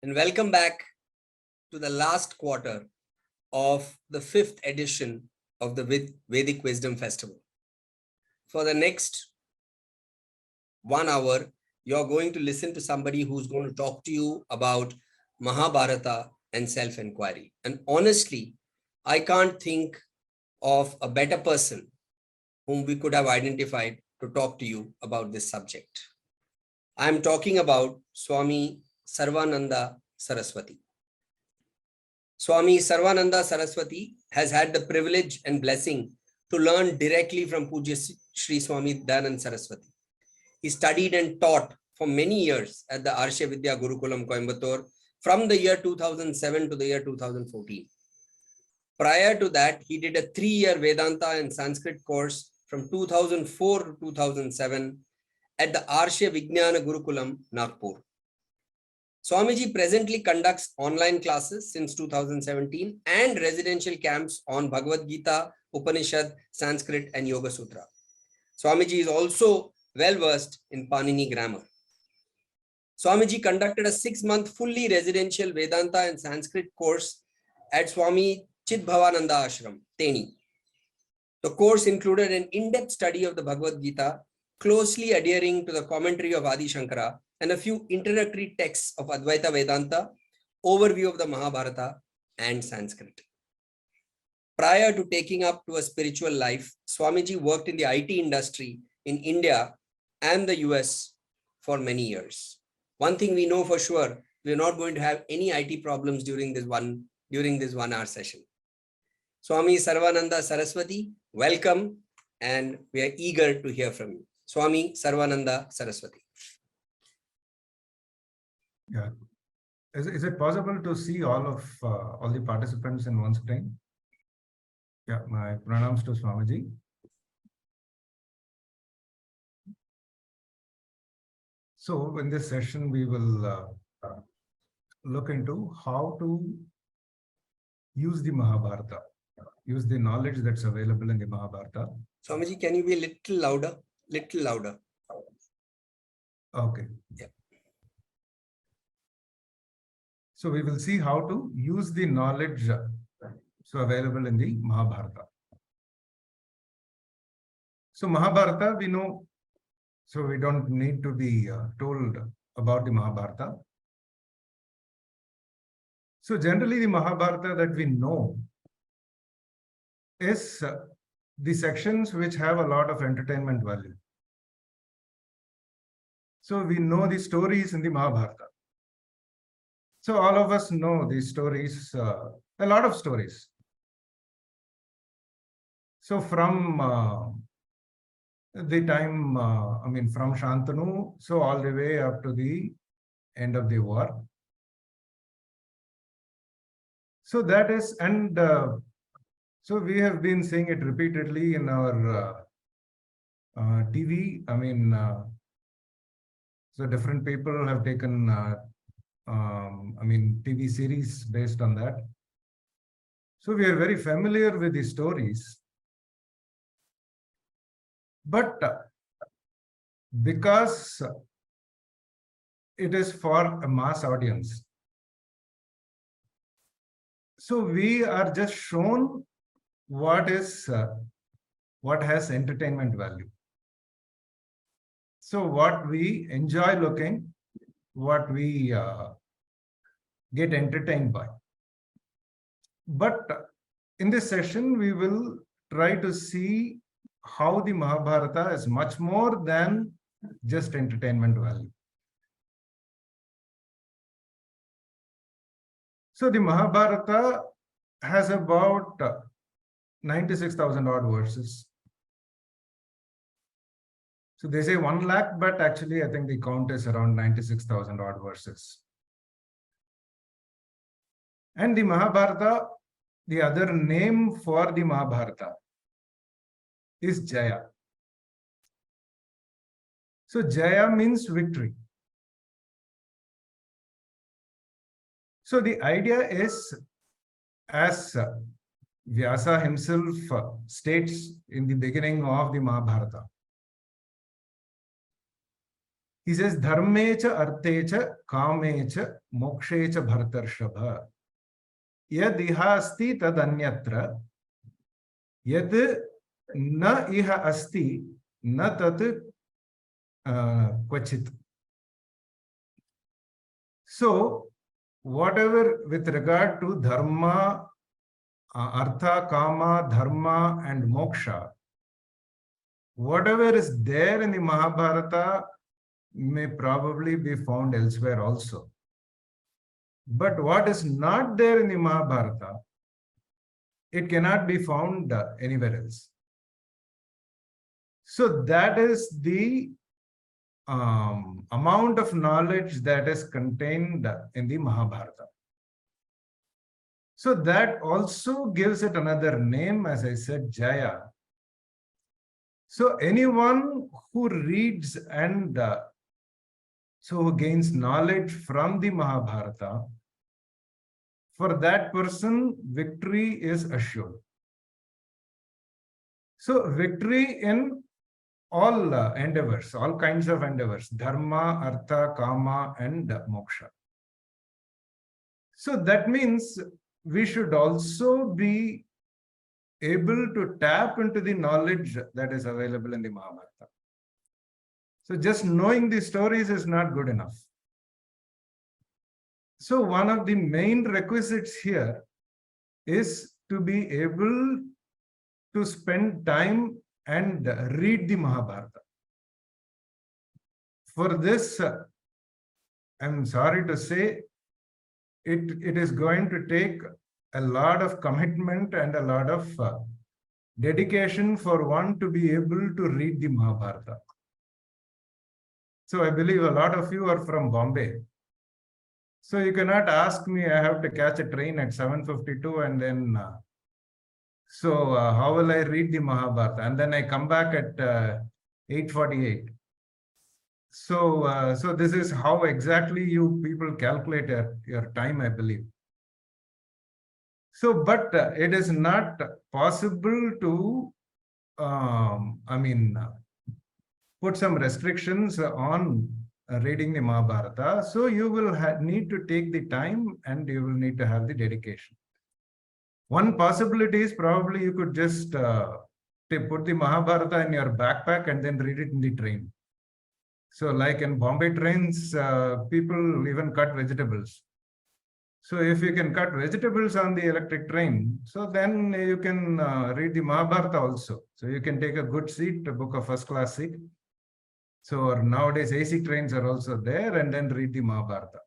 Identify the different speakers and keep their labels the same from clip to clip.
Speaker 1: and welcome back to the last quarter of the 5th edition of the Vedic Wisdom Festival. For the next 1 hour, you're going to listen to somebody who's going to talk to you about Mahabharata and self-enquiry. And honestly, I can't think of a better person whom we could have identified to talk to you about this subject. I'm talking about Swami Sarvananda Saraswati. Swami Sarvananda Saraswati has had the privilege and blessing to learn directly from Pujya Sri Swami Dayananda Saraswati. He studied and taught for many years at the Arsha Vidya Gurukulam, Coimbatore, from the year 2007 to the year 2014. Prior to that, he did a 3-year Vedanta and Sanskrit course from 2004 to 2007 at the Arsha Vijnana Gurukulam, Nagpur. Swamiji presently conducts online classes since 2017 and residential camps on Bhagavad Gita, Upanishad, Sanskrit and Yoga Sutra. Swamiji is also well-versed in Panini Grammar. Swamiji conducted a 6-month fully residential Vedanta and Sanskrit course at Swami Chidbhavananda Ashram, Teni. The course included an in-depth study of the Bhagavad Gita, closely adhering to the commentary of Adi Shankara, and a few introductory texts of Advaita Vedanta, overview of the Mahabharata and Sanskrit. Prior to taking up to a spiritual life, Swamiji worked in the IT industry in India and the US for many years. One thing we know for sure, we're not going to have any IT problems during this 1 hour session. Swami Sarvananda Saraswati, welcome, and we are eager to hear from you. Swami Sarvananda Saraswati.
Speaker 2: Yeah. Is it possible to see all the participants in one screen? Yeah, my pranams to Swamiji. So in this session, we will look into how to use the Mahabharata, use the knowledge that's available in the Mahabharata.
Speaker 1: Swamiji, can you be a little louder? Little louder.
Speaker 2: Okay.
Speaker 1: Yeah.
Speaker 2: So we will see how to use the knowledge available in the Mahabharata. So Mahabharata, we know, so we don't need to be told about the Mahabharata. So generally the Mahabharata that we know is the sections which have a lot of entertainment value. So we know the stories in the Mahabharata. So all of us know these stories, a lot of stories. So from the time, from Shantanu, so all the way up to the end of the war. So that is, and so we have been seeing it repeatedly in our TV. So different people have taken, TV series based on that. So we are very familiar with the stories. But because it is for a mass audience, so we are just shown what has entertainment value. So what we enjoy looking, what we get entertained by. But in this session, we will try to see how the Mahabharata is much more than just entertainment value. So the Mahabharata has about 96,000 odd verses. So they say 1 lakh, but actually I think the count is around 96,000 odd verses. And the Mahabharata, the other name for the Mahabharata is Jaya. So Jaya means victory. So the idea is, as Vyasa himself states in the beginning of the Mahabharata, He says, Dharmecha, Arthecha, Kamecha, Mokshecha, Bhartarshava. Yad iha asti tad anyatra. Yad na iha asti na tat kvachit. So, whatever with regard to dharma, artha, kama, dharma, and moksha, whatever is there in the Mahabharata may probably be found elsewhere also. But what is not there in the Mahabharata, it cannot be found anywhere else. So that is the amount of knowledge that is contained in the Mahabharata. So that also gives it another name, as I said, Jaya. So anyone who reads and who gains knowledge from the Mahabharata, for that person, victory is assured. So victory in all endeavors, all kinds of endeavors, dharma, artha, kama, and moksha. So that means we should also be able to tap into the knowledge that is available in the Mahabharata. So just knowing the stories is not good enough. So one of the main requisites here is to be able to spend time and read the Mahabharata. For this, I'm sorry to say, it is going to take a lot of commitment and a lot of dedication for one to be able to read the Mahabharata. So I believe a lot of you are from Bombay. So you cannot ask me, I have to catch a train at 7:52 and then, how will I read the Mahabharata? And then I come back at 8:48. So this is how exactly you people calculate your time, I believe. So, but it is not possible to, put some restrictions on reading the Mahabharata. So you will need to take the time and you will need to have the dedication. One possibility is probably you could just put the Mahabharata in your backpack and then read it in the train. So like in Bombay trains, people even cut vegetables. So if you can cut vegetables on the electric train, so then you can read the Mahabharata also. So you can take a good seat, book a first class seat. So nowadays AC trains are also there, and then read the Mahabharata.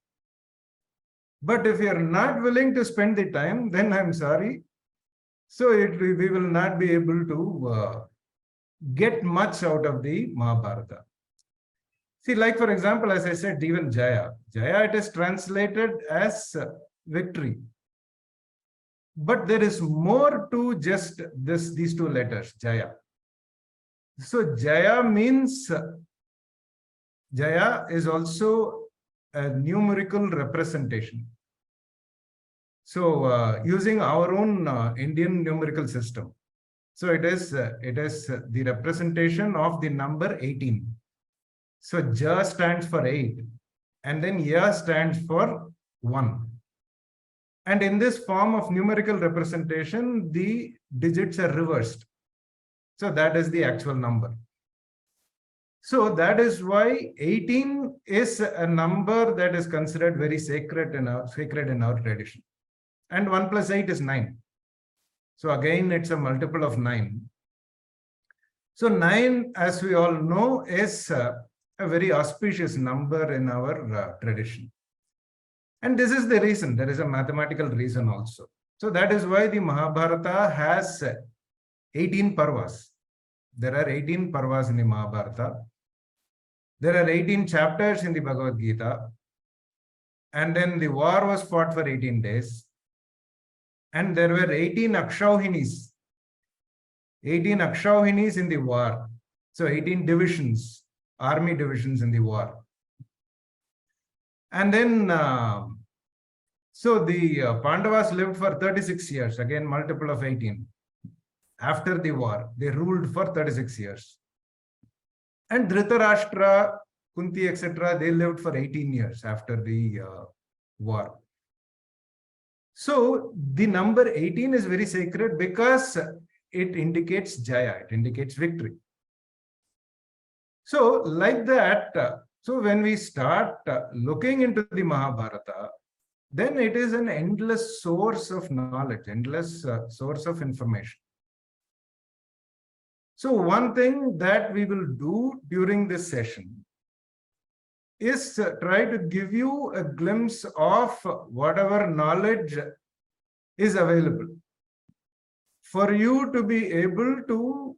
Speaker 2: But if you're not willing to spend the time, then I'm sorry. So we will not be able to get much out of the Mahabharata. See, like for example, as I said, even Jaya. Jaya, it is translated as victory. But there is more to just these two letters, Jaya. So Jaya means, Jaya is also a numerical representation. So using our own Indian numerical system. So it is the representation of the number 18. So Ja stands for 8, and then Ya stands for 1. And in this form of numerical representation, the digits are reversed. So that is the actual number. So that is why 18 is a number that is considered very sacred in our tradition. And 1 plus 8 is 9. So again, it's a multiple of 9. So 9, as we all know, is a very auspicious number in our tradition. And this is the reason. There is a mathematical reason also. So that is why the Mahabharata has 18 parvas. There are 18 parvas in the Mahabharata. There are 18 chapters in the Bhagavad Gita. And then the war was fought for 18 days. And there were 18 Akshauhinis. 18 Akshauhinis in the war. So 18 divisions, army divisions in the war. And then, so the Pandavas lived for 36 years, again, multiple of 18. After the war, they ruled for 36 years. And Dhritarashtra Kunti, etc., they lived for 18 years after the war. So the number 18 is very sacred because it indicates Jaya, it indicates victory. So like that, so when we start looking into the Mahabharata, then it is an endless source of knowledge, endless source of information. So one thing that we will do during this session is try to give you a glimpse of whatever knowledge is available for you to be able to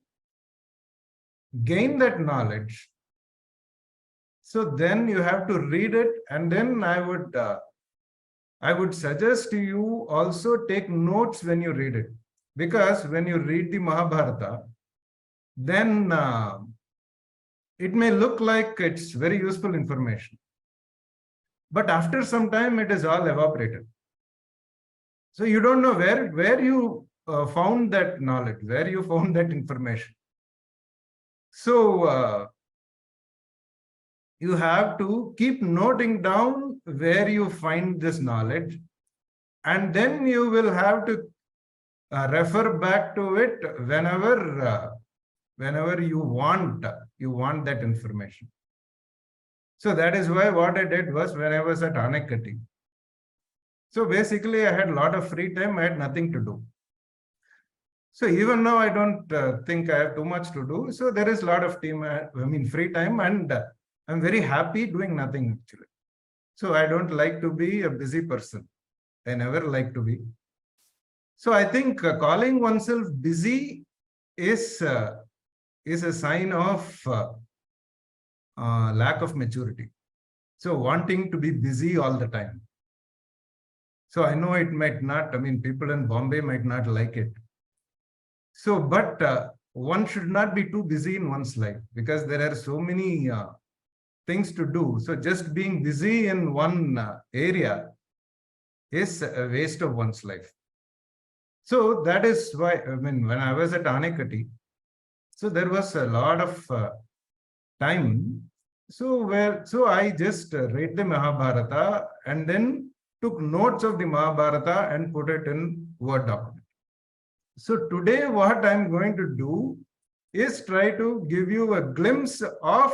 Speaker 2: gain that knowledge. So then you have to read it, and then I would suggest to you also take notes when you read it, because when you read the Mahabharata, then it may look like it's very useful information, but after some time it is all evaporated. So you don't know where you found that knowledge, where you found that information. So you have to keep noting down where you find this knowledge, and then you will have to refer back to it whenever you want that information. So that is why what I did was, when I was at Anekati, so basically I had a lot of free time, I had nothing to do. So even now I don't think I have too much to do. So there is a lot of free time, and I'm very happy doing nothing actually. So I don't like to be a busy person. I never like to be. So I think calling oneself busy is a sign of lack of maturity. So wanting to be busy all the time. So I know it might not, people in Bombay might not like it. So, but one should not be too busy in one's life, because there are so many things to do. So just being busy in one area is a waste of one's life. So that is why, when I was at Anekati, so there was a lot of time. So I just read the Mahabharata and then took notes of the Mahabharata and put it in Word document. So today what I'm going to do is try to give you a glimpse of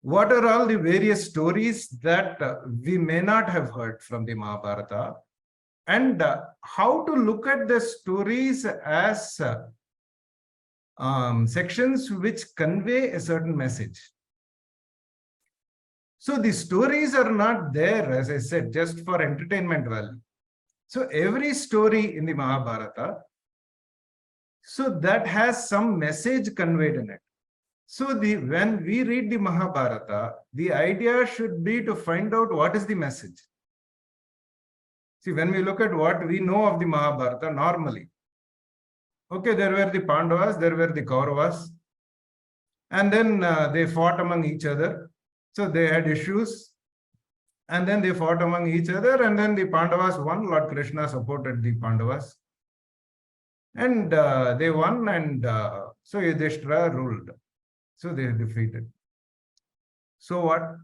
Speaker 2: what are all the various stories that we may not have heard from the Mahabharata, and how to look at the stories as sections which convey a certain message. So the stories are not there, as I said, just for entertainment value. So every story in the Mahabharata, so that has some message conveyed in it. So when we read the Mahabharata, the idea should be to find out what is the message. See, when we look at what we know of the Mahabharata normally, okay, there were the Pandavas, there were the Kauravas, and then they fought among each other. So they had issues, and then they fought among each other, and then the Pandavas won. Lord Krishna supported the Pandavas, and they won, and so Yudhishthira ruled. So they defeated. So what?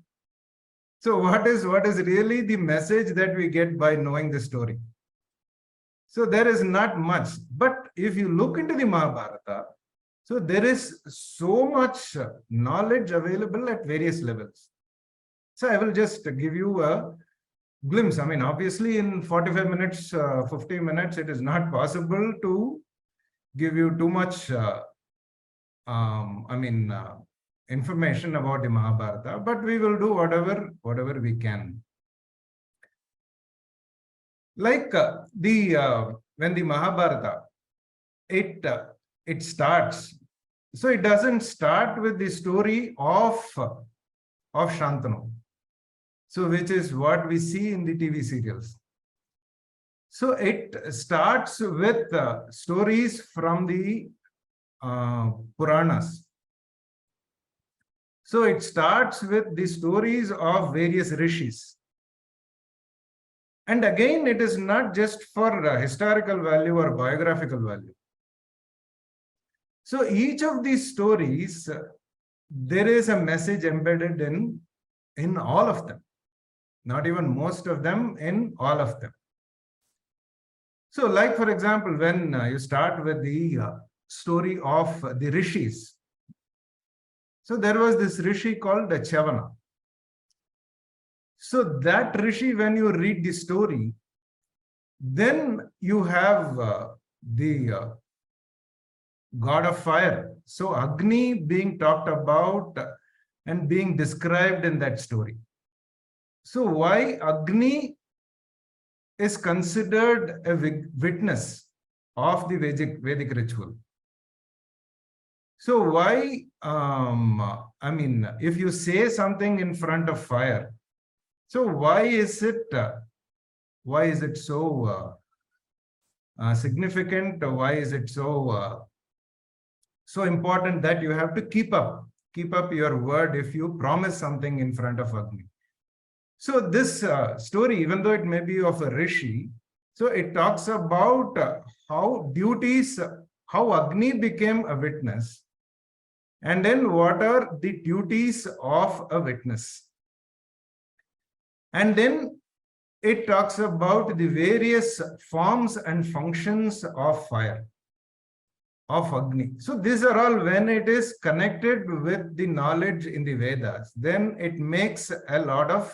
Speaker 2: So what is really the message that we get by knowing the story? So there is not much. But if you look into the Mahabharata, so there is so much knowledge available at various levels. So I will just give you a glimpse. Obviously in 45 minutes, 50 minutes, it is not possible to give you too much information about the Mahabharata, but we will do whatever we can. Like when the Mahabharata, it starts. So it doesn't start with the story of Shantanu. So which is what we see in the TV serials. So it starts with stories from the Puranas. So it starts with the stories of various rishis. And again, it is not just for historical value or biographical value. So each of these stories there is a message embedded in all of them, not even most of them, in all of them. So, like for example, when you start with the story of the rishis. So there was this rishi called Chavana. So that rishi, when you read the story, then you have the god of fire. So Agni being talked about and being described in that story. So why Agni is considered a witness of the Vedic ritual? So why, I mean, if you say something in front of fire, so why is it so significant? Why is it so so important that you have to keep up your word if you promise something in front of Agni? So this story, even though it may be of a rishi, so it talks about how Agni became a witness, and then what are the duties of a witness. And then it talks about the various forms and functions of fire, of Agni. So these are all, when it is connected with the knowledge in the Vedas, then it makes a lot of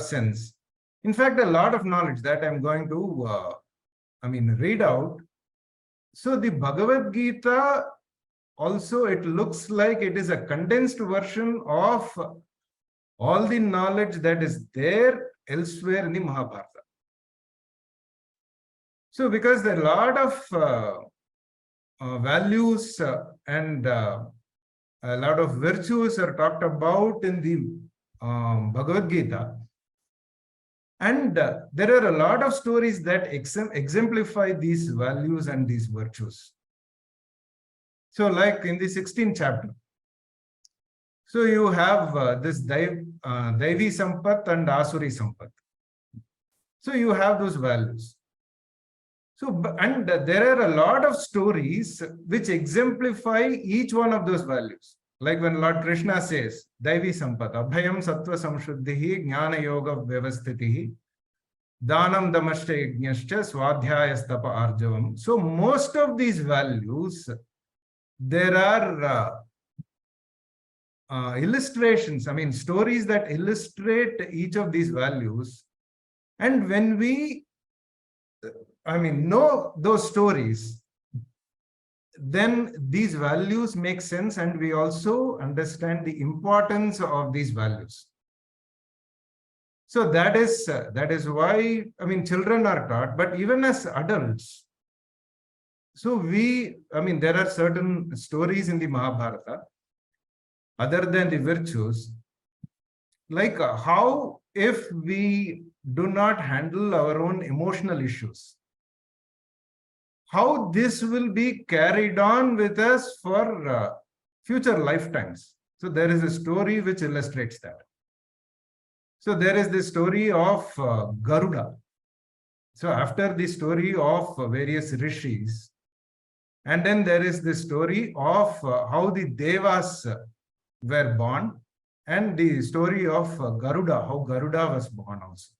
Speaker 2: sense. In fact, a lot of knowledge that I'm going to, read out. So the Bhagavad Gita also, it looks like it is a condensed version of all the knowledge that is there elsewhere in the Mahabharata. So because there are a lot of values and a lot of virtues are talked about in the Bhagavad Gita, and there are a lot of stories that exemplify these values and these virtues. So like in the 16th chapter, so you have this Daivi Sampat and Asuri Sampat. So you have those values. So, and there are a lot of stories which exemplify each one of those values. Like when Lord Krishna says, Daivi Sampat, Abhayam Sattva Samshuddhihi, Jnana Yoga Vyavasthitihi, Danam Damashta Yajnascha, Swadhyayastapa Arjavam. So most of these values, there are illustrations, stories that illustrate each of these values. And when we, know those stories, then these values make sense, and we also understand the importance of these values. So that is why, children are taught, but even as adults. So there are certain stories in the Mahabharata, other than the virtues, like how if we do not handle our own emotional issues, how this will be carried on with us for future lifetimes. So there is a story which illustrates that. So there is the story of Garuda. So after the story of various rishis, and then there is the story of how the Devas were born, and the story of Garuda, how Garuda was born also.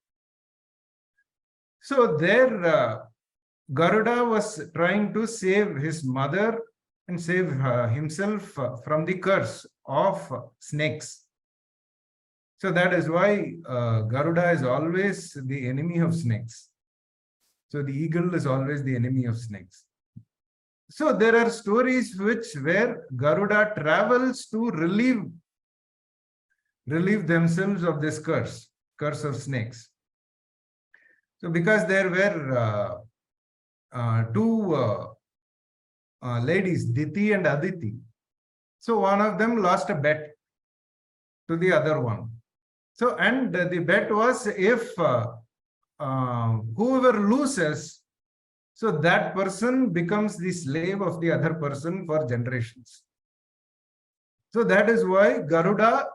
Speaker 2: So there Garuda was trying to save his mother and save himself from the curse of snakes. So that is why Garuda is always the enemy of snakes. So the eagle is always the enemy of snakes. So there are stories where Garuda travels to relieve themselves of this curse of snakes. So because there were two ladies, Diti and Aditi. So one of them lost a bet to the other one. So, and the bet was, if whoever loses, so that person becomes the slave of the other person for generations. So that is why Garuda,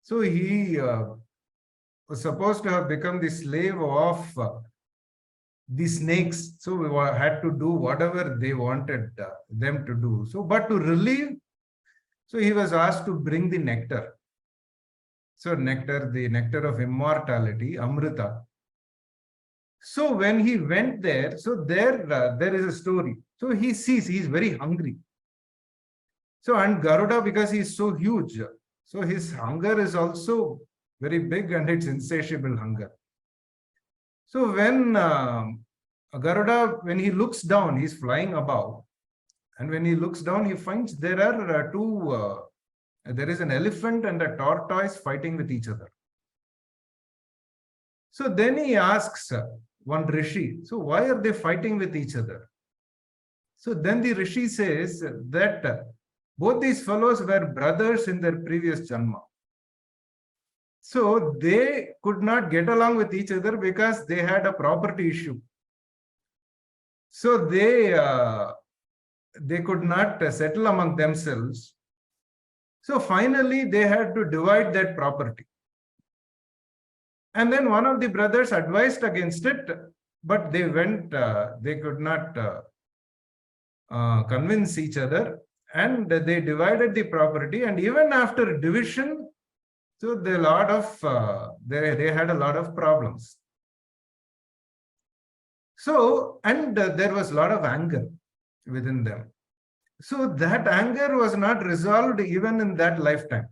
Speaker 2: so he was supposed to have become the slave of the snakes. So we had to do whatever they wanted them to do. So, but to relieve, So he was asked to bring the nectar. So nectar, the nectar of immortality, Amrita. So when he went there, so there is a story. So he sees he's very hungry. So and Garuda, because he's so huge, so his hunger is also very big and it's insatiable hunger. So when Garuda, when he looks down, he's flying above. And when he looks down, he finds there are there is an elephant and a tortoise fighting with each other. So then he asks one Rishi, so why are they fighting with each other? So then the Rishi says that both these fellows were brothers in their previous janma. So they could not get along with each other because they had a property issue. So they could not settle among themselves. So finally, they had to divide that property. And then one of the brothers advised against it, but they could not convince each other, and they divided the property. And even after division, so they had a lot of problems. So, and there was a lot of anger within them. So that anger was not resolved even in that lifetime.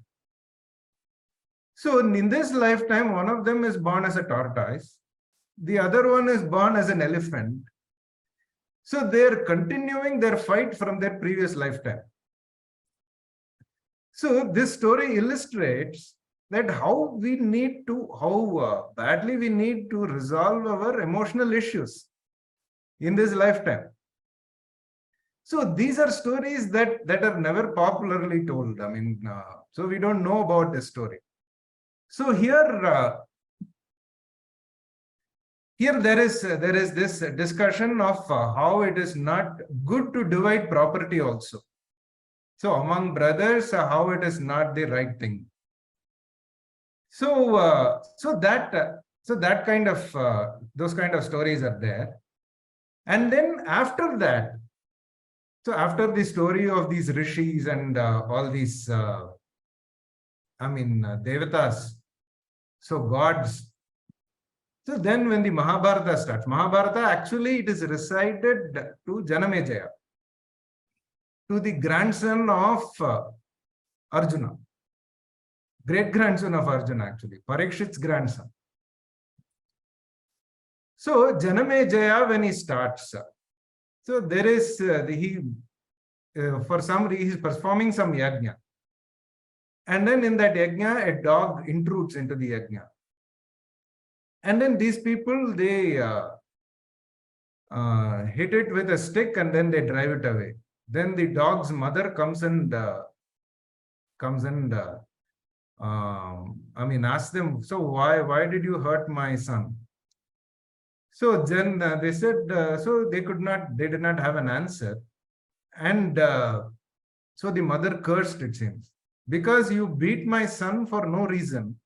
Speaker 2: So in this lifetime, one of them is born as a tortoise. The other one is born as an elephant. So they're continuing their fight from their previous lifetime. So this story illustrates that how badly we need to resolve our emotional issues in this lifetime. So these are stories that are never popularly told. I mean, so we don't know about this story. So here there is this discussion of how it is not good to divide property also. So among brothers, how it is not the right thing. So that kind of those kind of stories are there. And then after that, so after the story of these rishis and all these, devatas, so gods. So then when the Mahabharata starts, Mahabharata actually it is recited to Janamejaya, to the grandson of Arjuna, great grandson of Arjuna actually, Parikshit's grandson. So Janamejaya, when he starts, so there is for some reason he is performing some yajna, and then in that yajna a dog intrudes into the yajna, and then these people they hit it with a stick and then they drive it away. Then the dog's mother comes and asks them, so why did you hurt my son? So then they said, so they did not have an answer. And so the mother cursed, it seems, because you beat my son for no reason.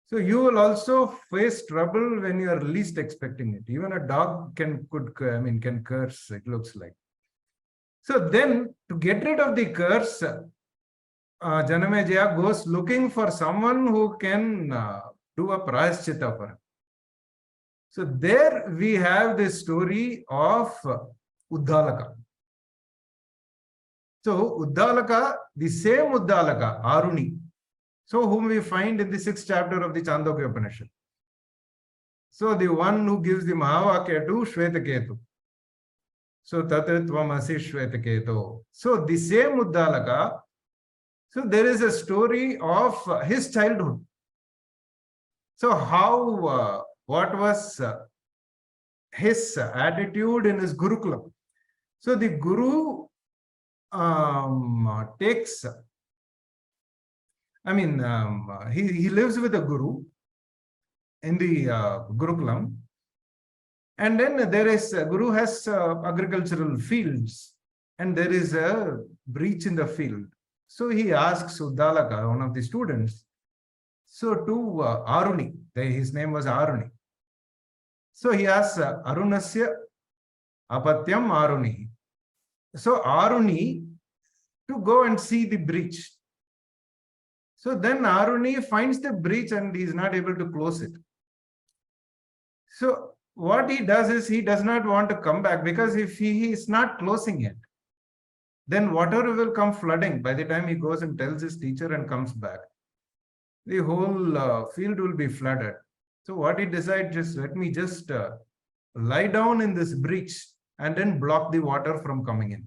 Speaker 2: So you will also face trouble when you are least expecting it. Even a dog can curse, it looks like. So then to get rid of the curse, Janamejaya goes looking for someone who can do a prayaschitta for him. So there we have the story of Uddalaka. So Uddalaka, the same Uddalaka, Aruni, so whom we find in the 6th chapter of the Chandogya Upanishad. So the one who gives the Mahavakya to Shvetaketu. So Tatattvamasi Shvetaketu. So the same Uddalaka, so there is a story of his childhood. So how, what was his attitude in his Gurukulam? So the Guru takes, he lives with a Guru in the Gurukulam. And then there is, Guru has agricultural fields and there is a breach in the field. So he asks Uddalaka, one of the students, so to Aruni, his name was Aruni. So he asks Arunasya Apatyam Aruni. So Aruni, to go and see the breach. So then Aruni finds the breach and he is not able to close it. So what he does is he does not want to come back, because if he is not closing it, then water will come flooding by the time he goes and tells his teacher and comes back. The whole field will be flooded. So what he decides is, let me just lie down in this breach and then block the water from coming in.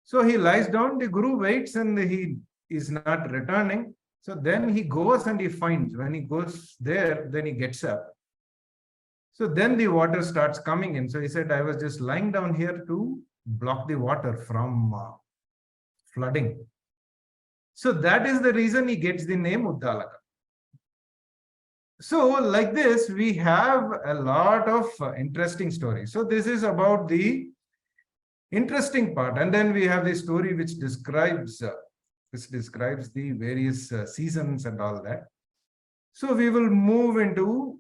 Speaker 2: So he lies down, the Guru waits and he is not returning. So then he goes and he finds, when he goes there, then he gets up. So then the water starts coming in. So he said, I was just lying down here to block the water from flooding. So that is the reason he gets the name Uddalaka. So like this, we have a lot of interesting stories. So this is about the interesting part. And then we have the story which describes the various seasons and all that. So we will move into,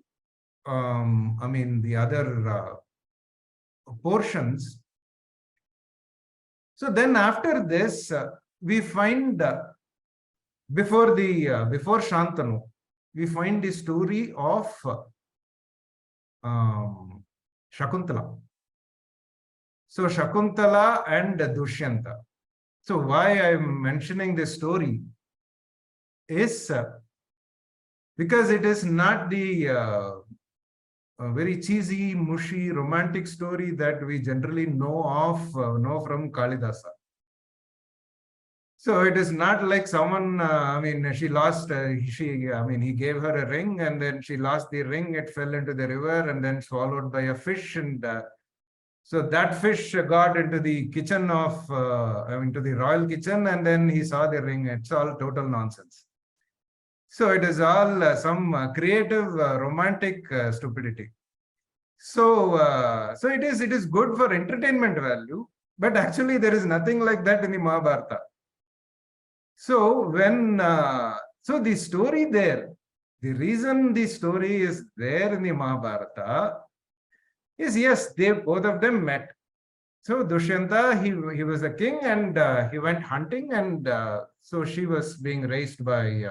Speaker 2: the other portions. So then after this, we find before Shantanu, we find the story of Shakuntala. So Shakuntala and Dushyanta. So why I'm mentioning this story is because it is not the very cheesy, mushy, romantic story that we generally know from Kalidasa. So it is not like someone, she lost, he gave her a ring and then she lost the ring, it fell into the river and then swallowed by a fish. And so that fish got into the kitchen into the royal kitchen, and then he saw the ring. It's all total nonsense. So it is all some creative, romantic stupidity. So it is good for entertainment value, but actually there is nothing like that in the Mahabharata. So so the story there, the reason the story is there in the Mahabharata is, yes, both of them met. So Dushyanta, he was a king and he went hunting, and so she was being raised by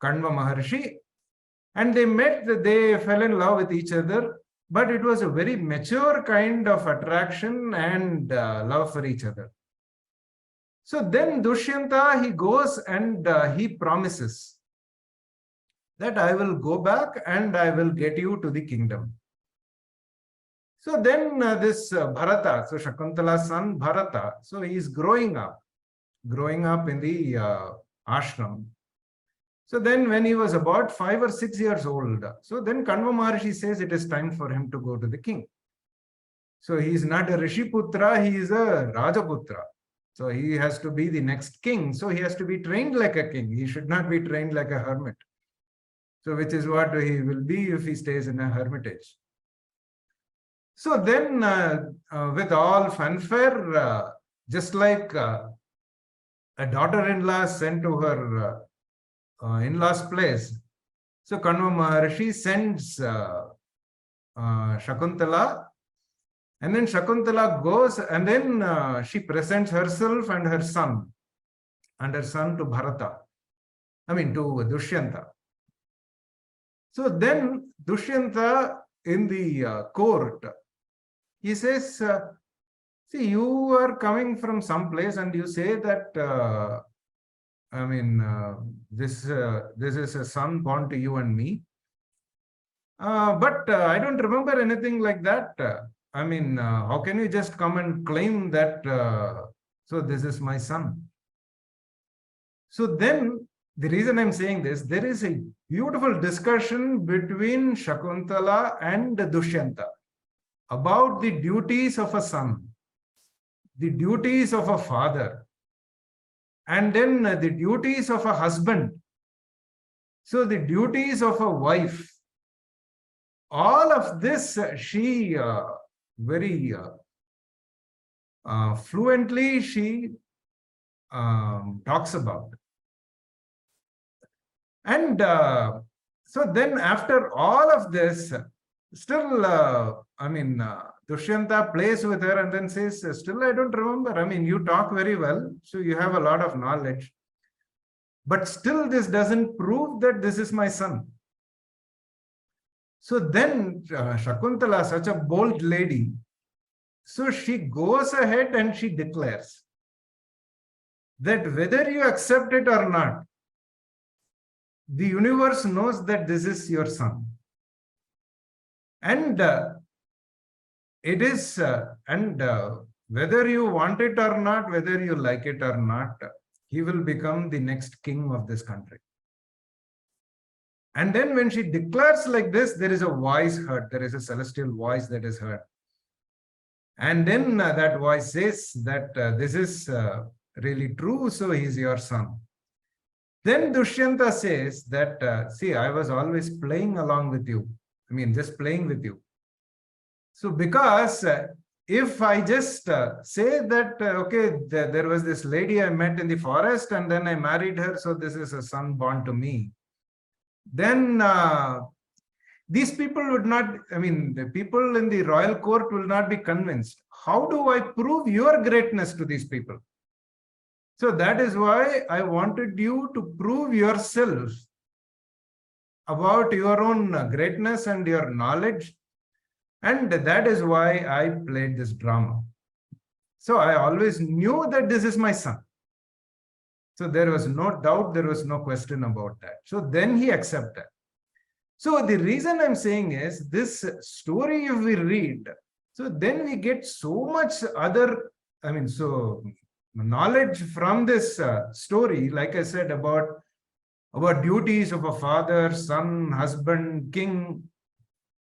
Speaker 2: Kanva Maharshi, and they met, they fell in love with each other, but it was a very mature kind of attraction and love for each other. So then Dushyanta, he goes and he promises that I will go back and I will get you to the kingdom. So then this Bharata, so Shakuntala's son Bharata, so he is growing up in the ashram. So then when he was about 5 or 6 years old, so then Kanva Maharshi says it is time for him to go to the king. So he is not a Rishiputra, he is a Rajaputra. So he has to be the next king. So he has to be trained like a king. He should not be trained like a hermit. So which is what he will be if he stays in a hermitage. So then with all fanfare, just like a daughter-in-law sent to her in-law's place, so Kanva Maharshi sends Shakuntala, and then Shakuntala goes and then she presents herself and her son to Bharata, to Dushyanta. So then Dushyanta in the court, he says, see, you are coming from some place and you say that, this is a son born to you and me. But I don't remember anything like that. How can you just come and claim that, so this is my son? So then, the reason I'm saying this, there is a beautiful discussion between Shakuntala and Dushyanta about the duties of a son, the duties of a father, and then the duties of a husband. So the duties of a wife. All of this she very fluently she talks about. And so then after all of this, Still, Dushyanta plays with her and then says, still, I don't remember. I mean, you talk very well, so you have a lot of knowledge. But still, this doesn't prove that this is my son. So then Shakuntala, such a bold lady, so she goes ahead and she declares that whether you accept it or not, the universe knows that this is your son. And it is, whether you want it or not, whether you like it or not, he will become the next king of this country. And then when she declares like this, there is a voice heard. There is a celestial voice that is heard. And then that voice says that this is really true, so he is your son. Then Dushyanta says that, see, I was always playing along with you. I mean, just playing with you. So because if I just say that, okay, there was this lady I met in the forest and then I married her, so this is a son born to me, then these people would not, I mean, the people in the royal court will not be convinced. How do I prove your greatness to these people? So that is why I wanted you to prove yourself about your own greatness and your knowledge. And that is why I played this drama. So I always knew that this is my son. So there was no doubt, there was no question about that. So then he accepted. So the reason I'm saying is this story, if we read, so then we get so much other, I mean, so knowledge from this story, like I said, about duties of a father, son, husband, king.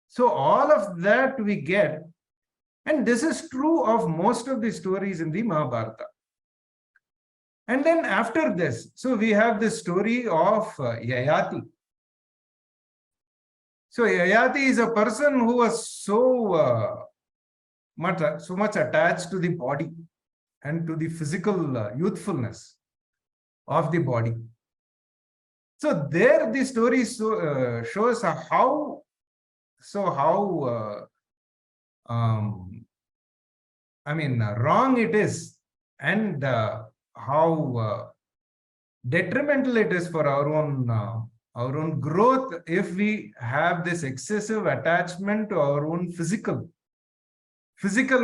Speaker 2: So all of that we get, and this is true of most of the stories in the Mahabharata. And then after this, so we have the story of Yayati. So Yayati is a person who was so much attached to the body and to the physical youthfulness of the body. So there the story shows how wrong it is, and how detrimental it is for our own growth if we have this excessive attachment to our own physical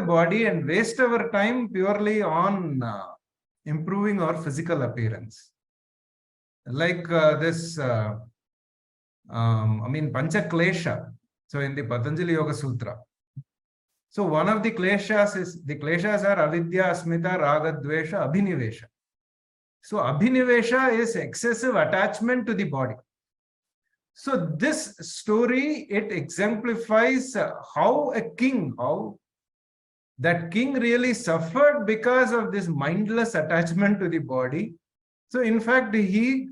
Speaker 2: body and waste our time purely on improving our physical appearance. Like Pancha Klesha. So in the Patanjali Yoga Sutra. So one of the kleshas are avidya, asmita, raga, dvesha, abhinivesha. So abhinivesha is excessive attachment to the body. So this story, it exemplifies how that king really suffered because of this mindless attachment to the body. So in fact, he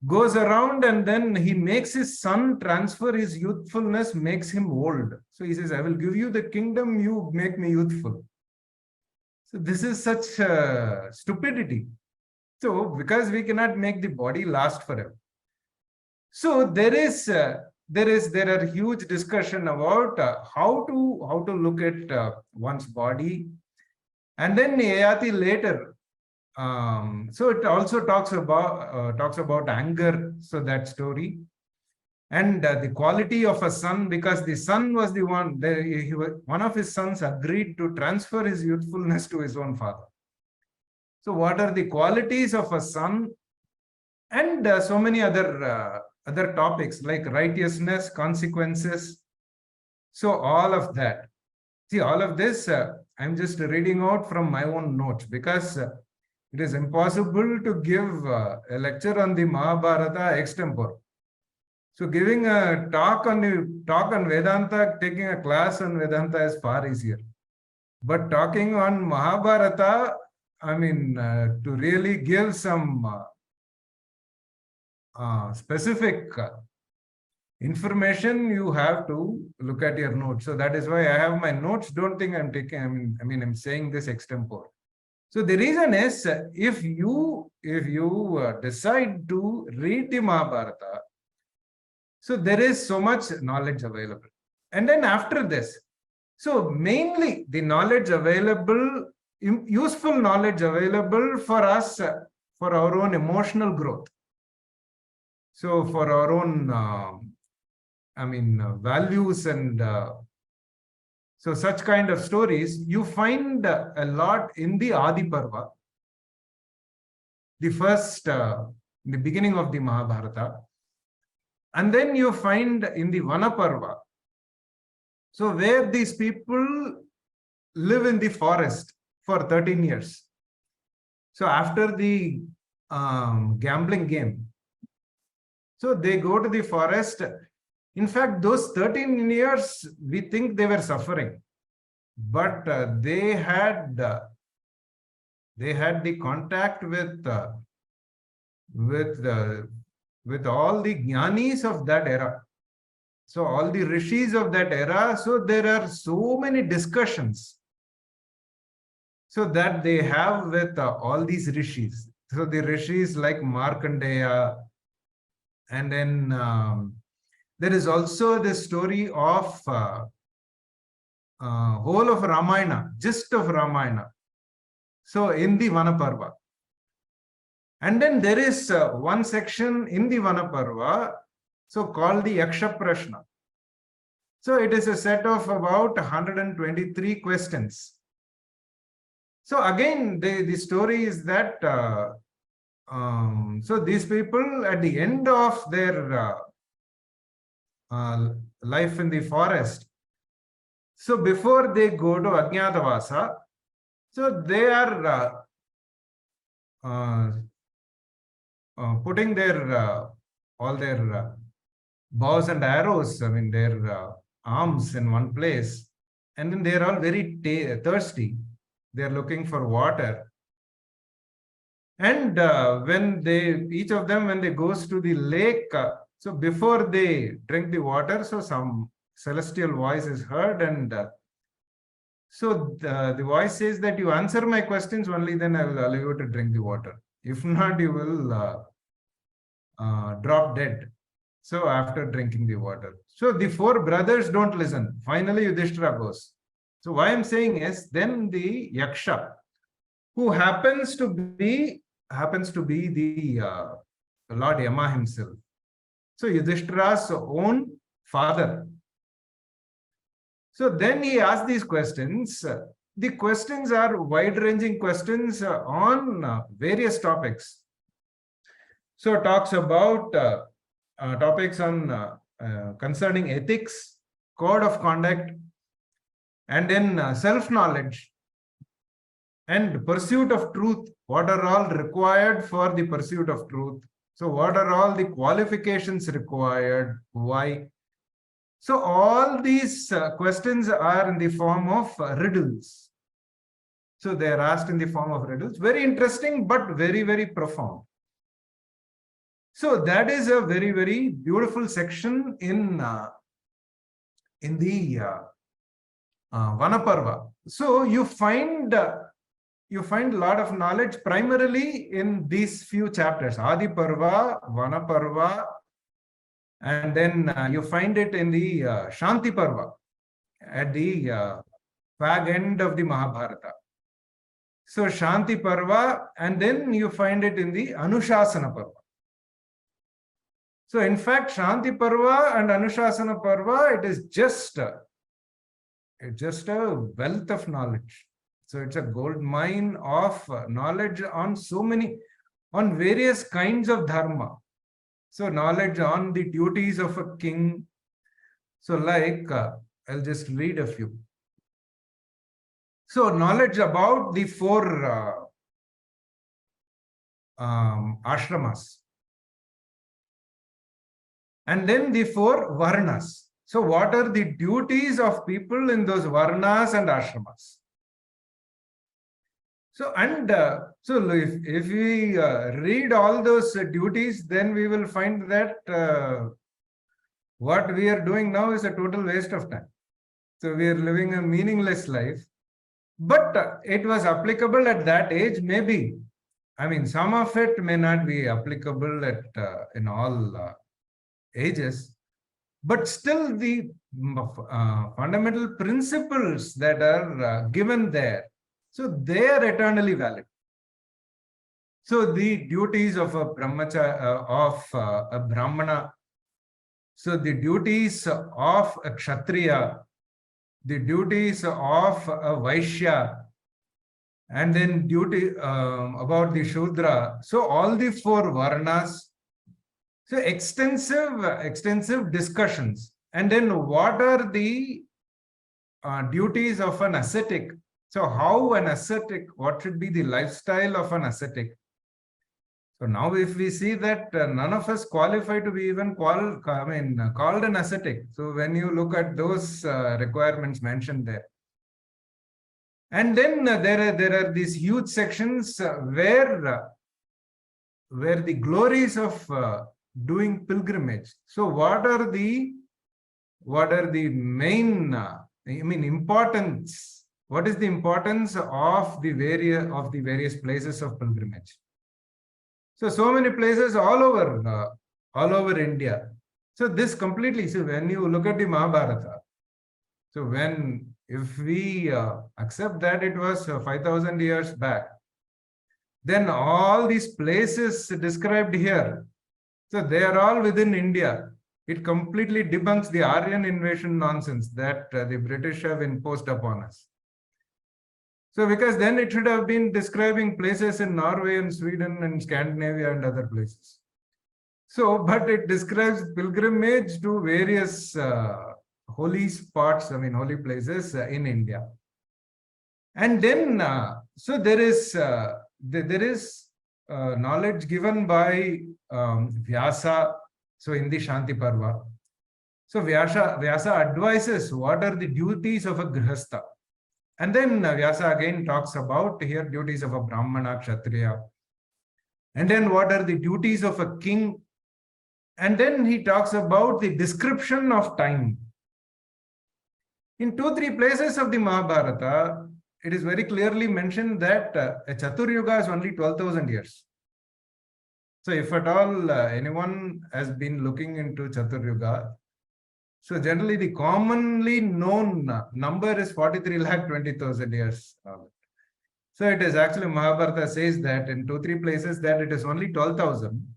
Speaker 2: goes around and then he makes his son transfer his youthfulness, makes him old. So he says, I will give you the kingdom, you make me youthful. So this is such stupidity. So because we cannot make the body last forever. So there are huge discussion about how to look at one's body. And then Yayati later, so it also talks about anger. So that story, and the quality of a son, because the son was the one. One of his sons agreed to transfer his youthfulness to his own father. So what are the qualities of a son, and so many other topics like righteousness, consequences. So all of that. See, all of this I'm just reading out from my own notes, because it is impossible to give a lecture on the Mahabharata extempore. So giving a talk on Vedanta, taking a class on Vedanta is far easier. But talking on Mahabharata, to really give some specific information, you have to look at your notes. So that is why I have my notes. Don't think I'm taking, I'm saying this extempore. So the reason is, if you decide to read the Mahabharata, so there is so much knowledge available. And then after this, so mainly the knowledge available, useful knowledge available for us, for our own emotional growth. So for our own, values and so such kind of stories, you find a lot in the Adi Parva, the first, the beginning of the Mahabharata. And then you find in the Vana Parva, so where these people live in the forest for 13 years. So after the gambling game, so they go to the forest. In fact, those 13 years, we think they were suffering, but they had the contact with all the jnanis of that era. So all the rishis of that era. So there are so many discussions, so that they have with all these rishis. So the rishis like Markandeya, and then there is also the story of whole of Ramayana, gist of Ramayana. So in the Vanaparva. And then there is one section in the Vanaparva, so called the Yaksha Prashna. So it is a set of about 123 questions. So again, the story is that so these people at the end of their life in the forest, so before they go to Ajnatavasa, so they are putting their all their bows and arrows, their arms in one place, and then they are all very thirsty. They are looking for water. And when each of them, when they goes to the lake, so before they drink the water, so some celestial voice is heard, and so the voice says that you answer my questions, only then I will allow you to drink the water. If not, you will drop dead. So after drinking the water. So the four brothers don't listen. Finally, Yudhishthira goes. So why I'm saying is, then the Yaksha, who happens to be the Lord Yama himself. So Yudhishthira's own father. So then he asks these questions. The questions are wide-ranging questions on various topics. So talks about topics on concerning ethics, code of conduct, and then self-knowledge and pursuit of truth. What are all required for the pursuit of truth? So what are all the qualifications required? Why? So all these questions are in the form of riddles. So they are asked in the form of riddles. Very interesting, but very, very profound. So that is a very, very beautiful section in the Vanaparva. So you find a lot of knowledge primarily in these few chapters: Adi Parva, Vanaparva, and then you find it in the Shanti Parva at the fag end of the Mahabharata. So Shanti Parva, and then you find it in the Anushasana Parva. So in fact, Shanti Parva and Anushasana Parva, it is just a wealth of knowledge. So it's a gold mine of knowledge on on various kinds of dharma. So knowledge on the duties of a king. So like, I'll just read a few. So knowledge about the four ashramas. And then the four varnas. So what are the duties of people in those varnas and ashramas? So, and so if we read all those duties, then we will find that what we are doing now is a total waste of time. So we are living a meaningless life. But it was applicable at that age, maybe. I mean, some of it may not be applicable at in all ages. but still the fundamental principles that are given there, so they are eternally valid. So the duties of a brahmana, so the duties of a kshatriya, the duties of a vaishya, and then duty about the shudra. So all the four varnas. So extensive discussions. And then what are the duties of an ascetic? So how an ascetic, what should be the lifestyle of an ascetic? So now if we see that none of us qualify to be even called an ascetic. So when you look at those requirements mentioned there. And then there are these huge sections where the glories of doing pilgrimage. So what are the main importance? What is the importance of the various places of pilgrimage? So many places all over India. So this completely, so when you look at the Mahabharata, so if we accept that it was 5,000 years back, then all these places described here, so they are all within India. It completely debunks the Aryan invasion nonsense that the British have imposed upon us. So because then it should have been describing places in Norway and Sweden and Scandinavia and other places. So, but it describes pilgrimage to various holy spots, holy places in India. And then, so there is knowledge given by Vyasa, so in the Shanti Parva. So Vyasa advises what are the duties of a grihastha. And then Vyasa again talks about here duties of a Brahmana, Kshatriya. And then what are the duties of a king? And then he talks about the description of time. In 2-3 places of the Mahabharata, it is very clearly mentioned that a Chatur Yuga is only 12,000 years. So if at all anyone has been looking into Chatur Yuga, so generally the commonly known number is 43,20,000 years. So it is actually Mahabharata says that in 2-3 places that it is only 12,000.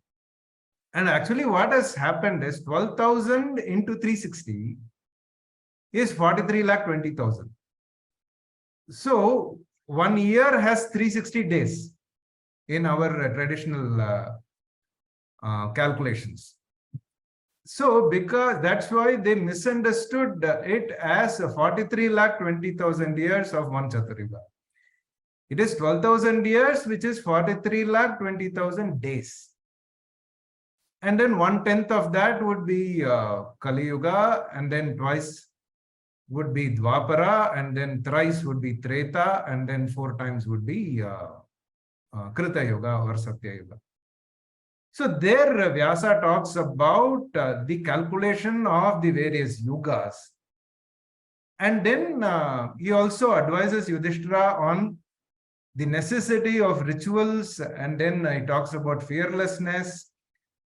Speaker 2: And actually what has happened is 12,000 into 360 is 43,20,000. So 1 year has 360 days in our traditional calculations. So because that's why they misunderstood it as 43,20,000 years of one Chaturyuga. It is 12,000 years, which is 43,20,000 days. And then 1/10 of that would be Kali Yuga, and then twice would be Dwapara, and then thrice would be Treta, and then 4 times would be Krita Yuga or Satya Yuga. So there Vyasa talks about the calculation of the various yugas. And then he also advises Yudhishthira on the necessity of rituals, and then he talks about fearlessness.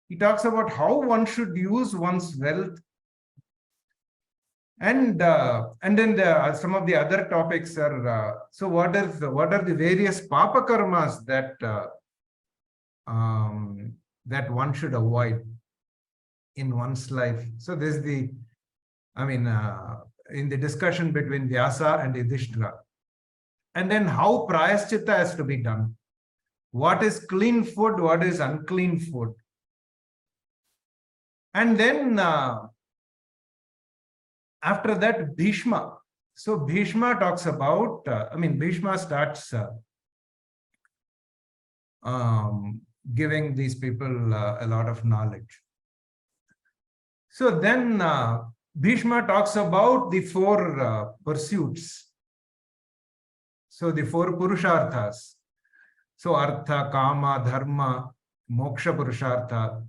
Speaker 2: He talks about how one should use one's wealth. And then some of the other topics are, so what are the various papa karmas that that one should avoid in one's life. So this is the, in the discussion between Vyasa and Yudhishthira. And then how prayaschitta has to be done. What is clean food, what is unclean food. And then after that, Bhishma. So Bhishma talks about, Bhishma starts giving these people a lot of knowledge. So then Bhishma talks about the 4 pursuits. So the 4 purusharthas. So artha, kama, dharma, moksha purushartha.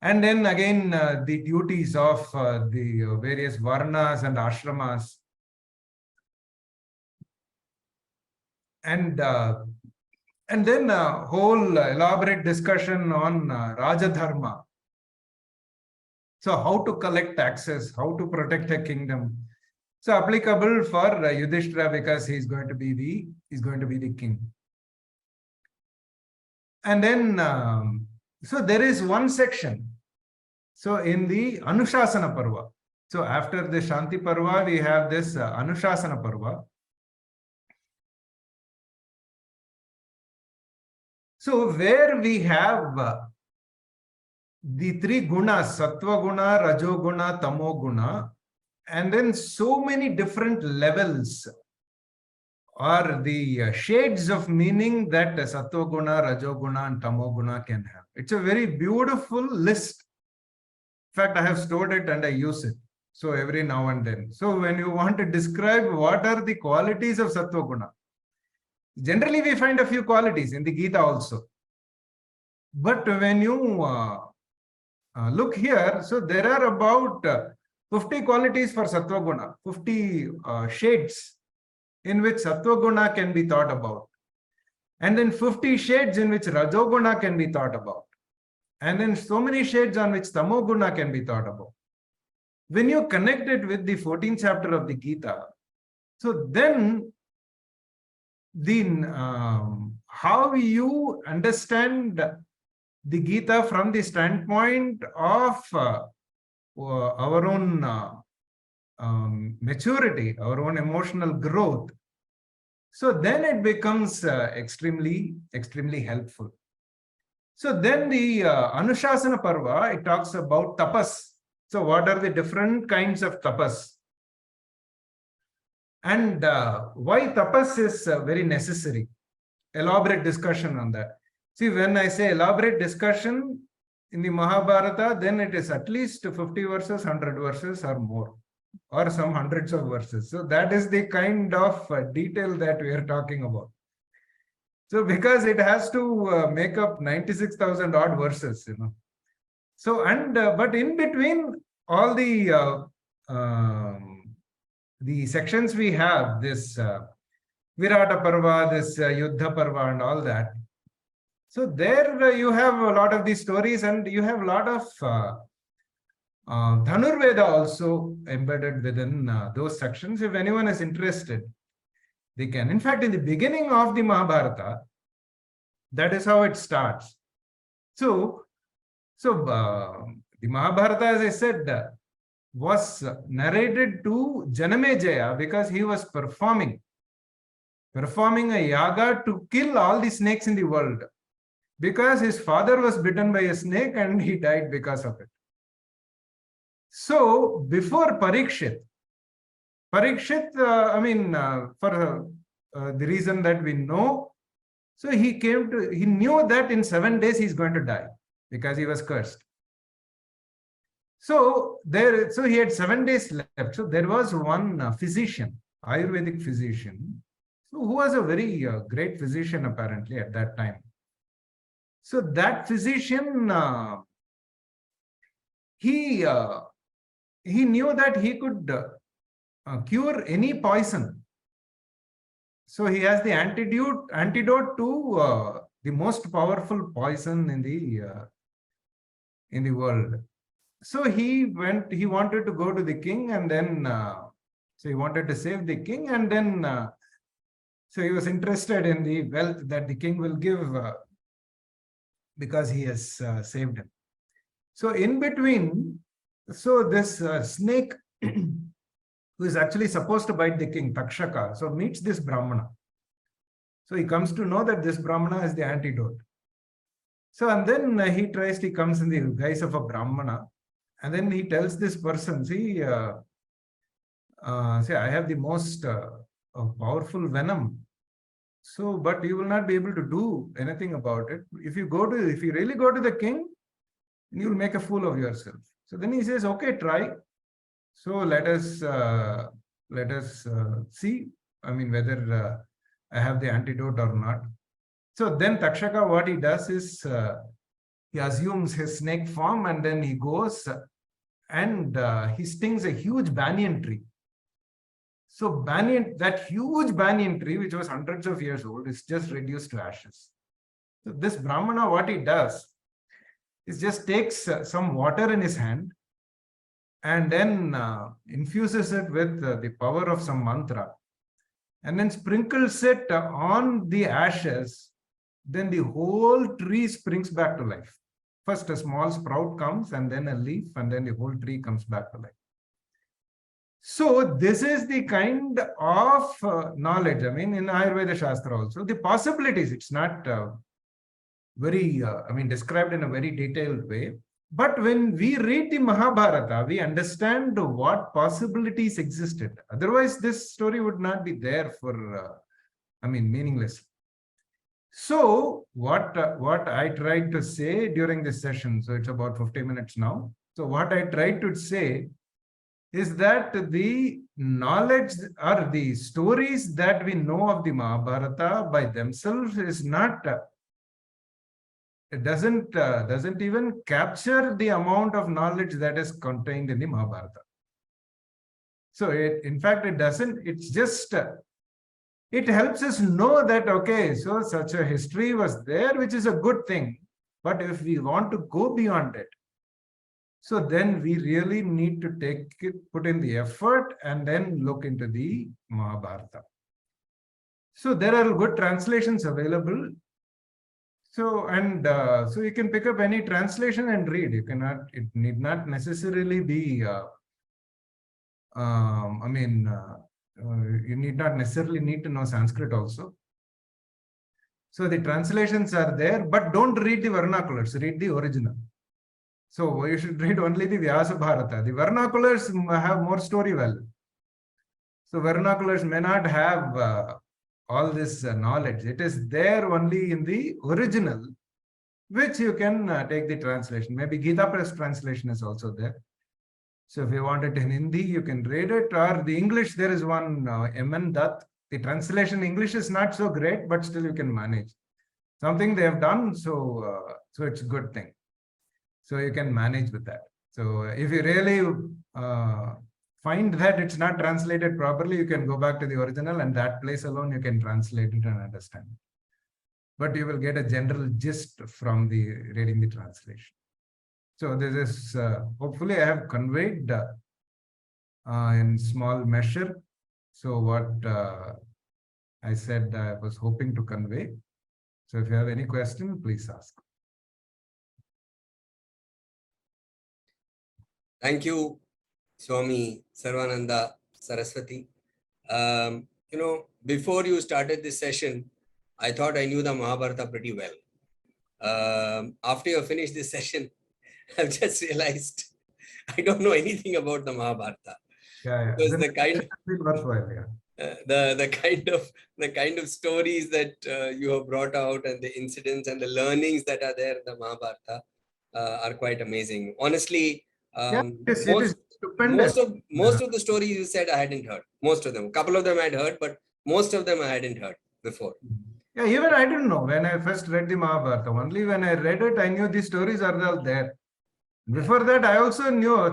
Speaker 2: And then again the duties of the various varnas and ashramas. And then a whole elaborate discussion on Rajadharma. So how to collect taxes, how to protect a kingdom. So applicable for Yudhishthira because he's going to be the king. And then, so there is one section. So in the Anushasana Parva. So after the Shanti Parva, we have this Anushasana Parva. So where we have the three gunas, Sattva Guna, Rajo Guna, Tamo Guna, and then so many different levels or the shades of meaning that Sattva Guna, Rajo Guna, and Tamo Guna can have. It's a very beautiful list. In fact, I have stored it and I use it. So every now and then. So when you want to describe what are the qualities of Sattva Guna, generally we find a few qualities in the Gita also. But when you look here, so there are about 50 qualities for Sattva Guna, 50 shades in which Sattva Guna can be thought about. And then 50 shades in which Rajo Guna can be thought about. And then so many shades on which Tamo Guna can be thought about. When you connect it with the 14th chapter of the Gita, so then how you understand the Gita from the standpoint of our own maturity, our own emotional growth, so then it becomes extremely helpful. So then the Anushasana Parva, it talks about tapas. So what are the different kinds of tapas? And why tapas is very necessary? Elaborate discussion on that. See, when I say elaborate discussion in the Mahabharata, then it is at least 50 verses, 100 verses or more, or some hundreds of verses. So that is the kind of detail that we are talking about. So because it has to make up 96,000 odd verses, So, and but in between all the sections we have, this Virata Parva, this Yuddha Parva and all that. So there you have a lot of these stories and you have a lot of Dhanurveda also embedded within those sections. If anyone is interested, they can. In fact, in the beginning of the Mahabharata, that is how it starts. So the Mahabharata, as I said, was narrated to Janamejaya because he was performing a yaga to kill all the snakes in the world, because his father was bitten by a snake and he died because of it. So before Parikshit, for the reason that we know, so he knew that in 7 days he's going to die because he was cursed. So he had 7 days left. So there was one physician, Ayurvedic physician, who was a very great physician apparently at that time. So that physician, he knew that he could cure any poison. So he has the antidote to the most powerful poison in the world. So he wanted to go to the king, and then so he wanted to save the king, and then so he was interested in the wealth that the king will give because he has saved him. So in between, so this snake who is actually supposed to bite the king, Takshaka, so meets this Brahmana. So he comes to know that this Brahmana is the antidote. So and then he comes in the guise of a Brahmana, and then he tells this person, see, I have the most powerful venom. So, but you will not be able to do anything about it. If you really go to the king, you will make a fool of yourself. So then he says, okay, try. So let us see, whether I have the antidote or not. So then Takshaka, what he does is he assumes his snake form, and then he goes and he stings a huge banyan tree. So that huge banyan tree, which was hundreds of years old, is just reduced to ashes. So this Brahmana, what he does is just takes some water in his hand, and then infuses it with the power of some mantra, and then sprinkles it on the ashes, then the whole tree springs back to life. First, a small sprout comes, and then a leaf, and then the whole tree comes back to life. So this is the kind of knowledge. I mean, in Ayurveda Shastra also, the possibilities, it's not very, described in a very detailed way. But when we read the Mahabharata, we understand what possibilities existed. Otherwise, this story would not be there for, meaningless. So what I tried to say during this session, so it's about 50 minutes now. So what I tried to say is that the knowledge or the stories that we know of the Mahabharata by themselves is not, it doesn't even capture the amount of knowledge that is contained in the Mahabharata. So in fact, it doesn't, it's just, it helps us know that, okay, so such a history was there, which is a good thing. But if we want to go beyond it, so then we really need to put in the effort and then look into the Mahabharata. So there are good translations available. So, so you can pick up any translation and read. You cannot, it need not necessarily be, you need not necessarily need to know Sanskrit also. So the translations are there, but don't read the vernaculars, read the original. So you should read only the Vyasa Bharata. The vernaculars have more story value. So vernaculars may not have all this knowledge. It is there only in the original, which you can take the translation. Maybe Gita Press translation is also there. So if you want it in Hindi, you can read it. Or the English, there is one M.N. Dutt. The translation English is not so great, but still you can manage. Something they have done, so it's a good thing. So you can manage with that. So if you really find that it's not translated properly, you can go back to the original, and that place alone you can translate it and understand it. But you will get a general gist from the reading the translation. So this is hopefully I have conveyed in small measure. So what I said I was hoping to convey. So if you have any question, please ask.
Speaker 1: Thank you, Swami Sarvananda Saraswati. Before you started this session, I thought I knew the Mahabharata pretty well. After you finished this session, I've just realized I don't know anything about the Mahabharata.
Speaker 2: Yeah.
Speaker 1: Because the kind of stories that you have brought out, and the incidents and the learnings that are there in the Mahabharata are quite amazing. Honestly, most of the stories you said I hadn't heard. Most of them, a couple of them I'd heard, but most of them I hadn't heard before.
Speaker 2: Yeah, even I didn't know when I first read the Mahabharata. Only when I read it, I knew these stories are all there. Before that, I also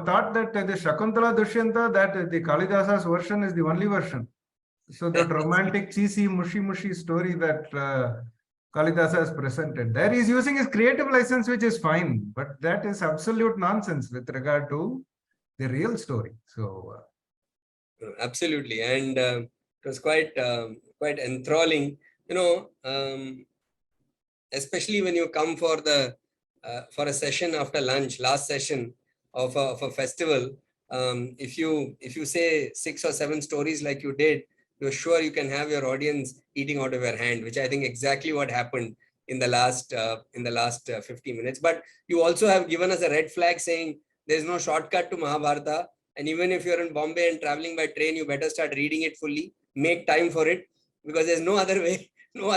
Speaker 2: thought that the Shakuntala Dushyanta, that the Kalidasa's version is the only version. So that romantic, cheesy, mushy story that Kalidasa has presented, there he's using his creative license, which is fine, but that is absolute nonsense with regard to the real story. So
Speaker 1: absolutely, and it was quite enthralling. Especially when you come for a session after lunch, last session of a festival. If you say 6 or 7 stories like you did, you're sure you can have your audience eating out of your hand, which I think exactly what happened in the last 50 minutes. But you also have given us a red flag saying there's no shortcut to Mahabharata, and even if you're in Bombay and traveling by train, you better start reading it fully, make time for it, because there's no other way to,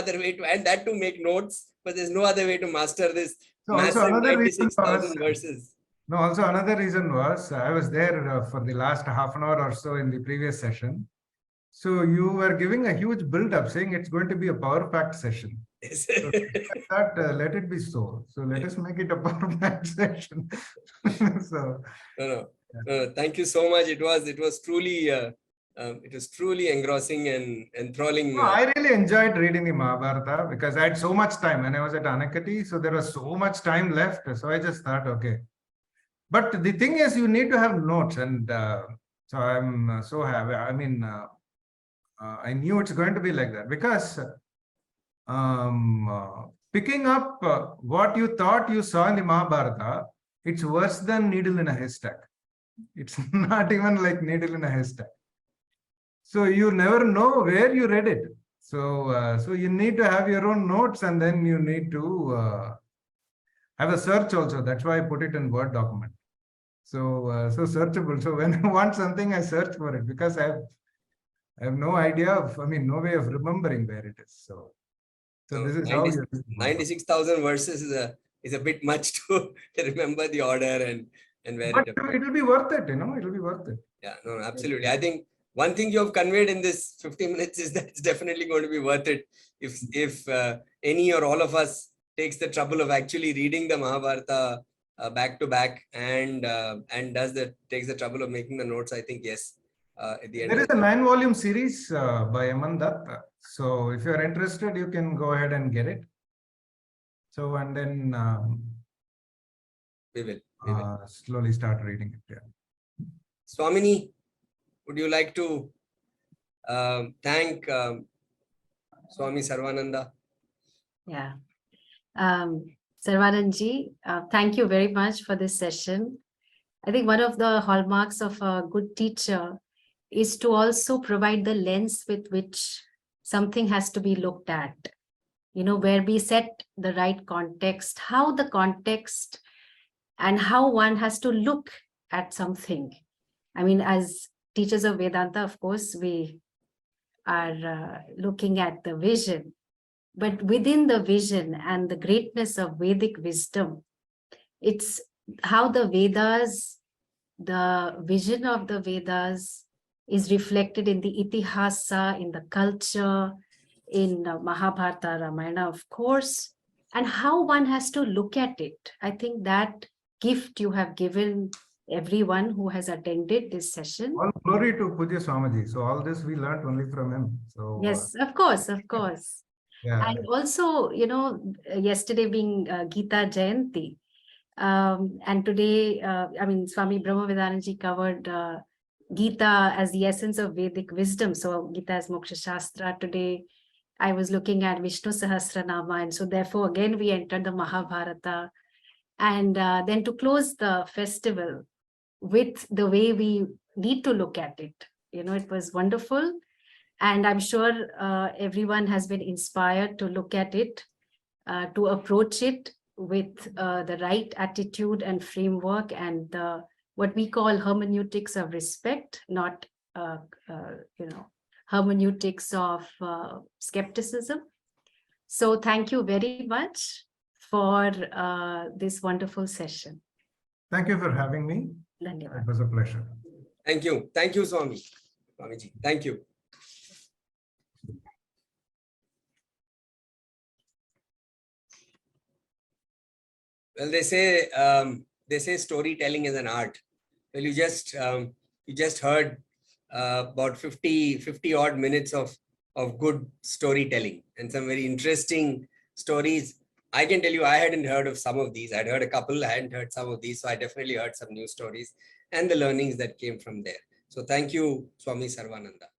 Speaker 1: and that to make notes, but there's no other way to master this massive 96,000 verses.
Speaker 2: No, also another reason was I was there for the last half an hour or so in the previous session. So you were giving a huge build-up, saying it's going to be a power-packed session. So let it be so. So let us make it a power-packed session. So
Speaker 1: no, thank you so much. It was truly engrossing and enthralling.
Speaker 2: I really enjoyed reading the Mahabharata because I had so much time when I was at Anakati. So there was so much time left. So I just thought, okay. But the thing is, you need to have notes, and so I'm so happy. I mean, I knew it's going to be like that, because picking up what you thought you saw in the Mahabharata, it's worse than needle in a haystack. It's not even like needle in a haystack. So you never know where you read it. So so you need to have your own notes, and then you need to have a search also. That's why I put it in Word document. So so searchable. So when I want something, I search for it, because I have no idea of, I mean, no way of remembering where it is. So this is how you
Speaker 1: 96,000 verses is a bit much to remember the order and where
Speaker 2: but
Speaker 1: it appears.
Speaker 2: it will be worth it, you know, it will be worth it.
Speaker 1: Yeah, no, absolutely. I think one thing you have conveyed in this 50 minutes is that it's definitely going to be worth it if any or all of us takes the trouble of actually reading the Mahabharata back to back and takes the trouble of making the notes. I think yes. At the end
Speaker 2: There is a 9-volume series by Aman Dutt. So if you're interested, you can go ahead and get it. So and then
Speaker 1: we will
Speaker 2: slowly start reading it. Yeah.
Speaker 1: Swamini, would you like to thank Swami Sarvananda?
Speaker 3: Yeah. Sarvanandji, thank you very much for this session. I think one of the hallmarks of a good teacher is to also provide the lens with which something has to be looked at. You know, where we set the right context, how the context and how one has to look at something. I mean, as teachers of Vedanta, of course, we are looking at the vision, but within the vision and the greatness of Vedic wisdom, it's how the Vedas, the vision of the Vedas is reflected in the Itihasa, in the culture, in Mahabharata, Ramayana, of course, and how one has to look at it. I think that gift you have given everyone who has attended this session.
Speaker 2: All glory to Pujya Swamiji. So all this we learned only from him. So
Speaker 3: yes, of course, of course.
Speaker 2: Yeah.
Speaker 3: And also, you know, yesterday being Gita Jayanti, and today, I mean, Swami Brahmavedananji covered Gita as the essence of Vedic wisdom. So Gita as Moksha Shastra. Today, I was looking at Vishnu Sahasranama. And so therefore, again, we entered the Mahabharata. And then to close the festival with the way we need to look at it, you know, it was wonderful. And I'm sure everyone has been inspired to look at it, to approach it with the right attitude and framework and what we call hermeneutics of respect, not, you know, hermeneutics of skepticism. So thank you very much for this wonderful session.
Speaker 2: Thank you for having me.
Speaker 3: Dhanyavad.
Speaker 2: It was a pleasure.
Speaker 1: Thank you. Thank you, Swami. Swamiji. Thank you. Well, they say storytelling is an art. Well, you just heard about 50 odd minutes of good storytelling and some very interesting stories. I can tell you, I hadn't heard of some of these. I'd heard a couple, I hadn't heard some of these. So I definitely heard some new stories and the learnings that came from there. So thank you, Swami Sarvananda.